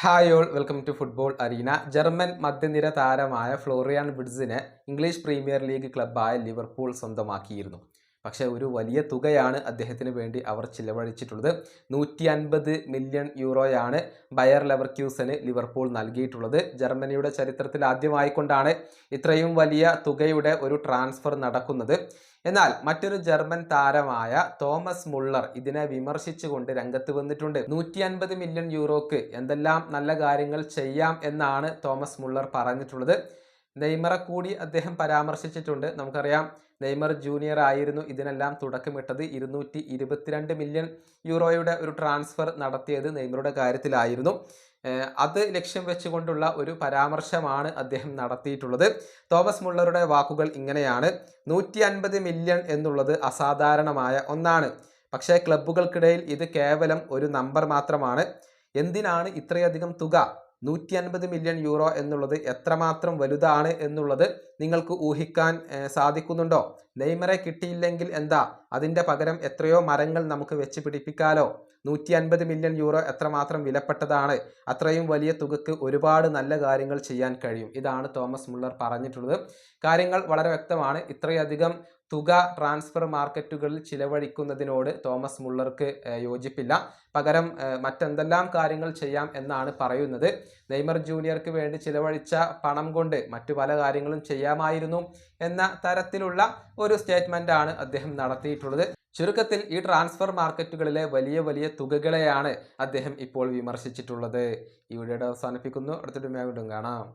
Hi all welcome to football arena. German മധ്യനിര താരമായ Florian വിഡ്സിനെ ഇംഗ്ലീഷ് പ്രീമിയർ ലീഗ് ക്ലബ്ബായ ലിവർപൂൾ സ്വന്തമാക്കിയിരുന്നു. പക്ഷേ ഒരു വലിയ തുകയാണ് അദ്ദേഹത്തിന് വേണ്ടി അവർ ചിലവഴിച്ചിട്ടുള്ളത്. 150 മില്യൺ യൂറോയാണ് ബയർ ലെവർക്യൂസന് ലിവർപൂൾ നൽകിയിട്ടുള്ളത്. ജർമ്മനിയുടെ ചരിത്രത്തിൽ ആദ്യമായിക്കൊണ്ടാണ് ഇത്രയും വലിയ തുകയുടെ ഒരു ട്രാൻസ്ഫർ നടക്കുന്നത്. എന്നാൽ മറ്റൊരു ജർമ്മൻ താരമായ തോമസ് മുള്ളർ ഇതിനെ വിമർശിച്ചുകൊണ്ട് രംഗത്ത് വന്നിട്ടുണ്ട്. 150 മില്യൺ യൂറോക്ക് എന്തെല്ലാം നല്ല കാര്യങ്ങൾ ചെയ്യാം എന്നാണ് തോമസ് മുള്ളർ പറഞ്ഞിട്ടുള്ളത്. നെയ്മറെ കൂടി അദ്ദേഹം പരാമർശിച്ചിട്ടുണ്ട്. നമുക്കറിയാം, നെയ്മർ ജൂനിയർ ആയിരുന്നു ഇതിനെല്ലാം തുടക്കമിട്ടത്. 222 മില്യൺ യൂറോയുടെ ഒരു ട്രാൻസ്ഫർ നടത്തിയത് നെയ്മറുടെ കാര്യത്തിലായിരുന്നു. അത് ലക്ഷ്യം വെച്ചുകൊണ്ടുള്ള ഒരു പരാമർശമാണ് അദ്ദേഹം നടത്തിയിട്ടുള്ളത്. തോമസ് മുള്ളറുടെ വാക്കുകൾ ഇങ്ങനെയാണ്: 150 മില്യൺ എന്നുള്ളത് അസാധാരണമായ ഒന്നാണ്. പക്ഷേ ക്ലബ്ബുകൾക്കിടയിൽ ഇത് കേവലം ഒരു നമ്പർ മാത്രമാണ്. എന്തിനാണ് ഇത്രയധികം തുക? 150 മില്യൺ യൂറോ എന്നുള്ളത് എത്രമാത്രം വലുതാണ് എന്നുള്ളത് നിങ്ങൾക്ക് ഊഹിക്കാൻ സാധിക്കുന്നുണ്ടോ? നെയ്മറെ കിട്ടിയില്ലെങ്കിൽ എന്താ, അതിൻ്റെ പകരം എത്രയോ മരങ്ങൾ നമുക്ക് വെച്ച് പിടിപ്പിക്കാലോ. 150 മില്യൺ യൂറോ എത്രമാത്രം വിലപ്പെട്ടതാണ്. അത്രയും വലിയ തുകക്ക് ഒരുപാട് നല്ല കാര്യങ്ങൾ ചെയ്യാൻ കഴിയും. ഇതാണ് തോമസ് മുള്ളർ പറഞ്ഞിട്ടുള്ളത്. കാര്യങ്ങൾ വളരെ വ്യക്തമാണ്. ഇത്രയധികം തുക ട്രാൻസ്ഫർ മാർക്കറ്റുകളിൽ ചിലവഴിക്കുന്നതിനോട് തോമസ് മുള്ളർക്ക് യോജിപ്പില്ല. പകരം മറ്റെന്തെല്ലാം കാര്യങ്ങൾ ചെയ്യാം എന്നാണ് പറയുന്നത്. നെയ്മർ ജൂനിയർക്ക് വേണ്ടി ചിലവഴിച്ച പണം കൊണ്ട് മറ്റു പല കാര്യങ്ങളും ചെയ്യാമായിരുന്നു എന്ന തരത്തിലുള്ള ഒരു സ്റ്റേറ്റ്മെന്റ് ആണ് അദ്ദേഹം നടത്തിയിട്ടുള്ളത്. ചുരുക്കത്തിൽ ഈ ട്രാൻസ്ഫർ മാർക്കറ്റുകളിലെ വലിയ വലിയ തുകകളെയാണ് അദ്ദേഹം ഇപ്പോൾ വിമർശിച്ചിട്ടുള്ളത്. ഈ വീഡിയോയുടെ അവസാനിപ്പിക്കുന്നു. അടുത്തൊരു വീണ്ടും കാണാം.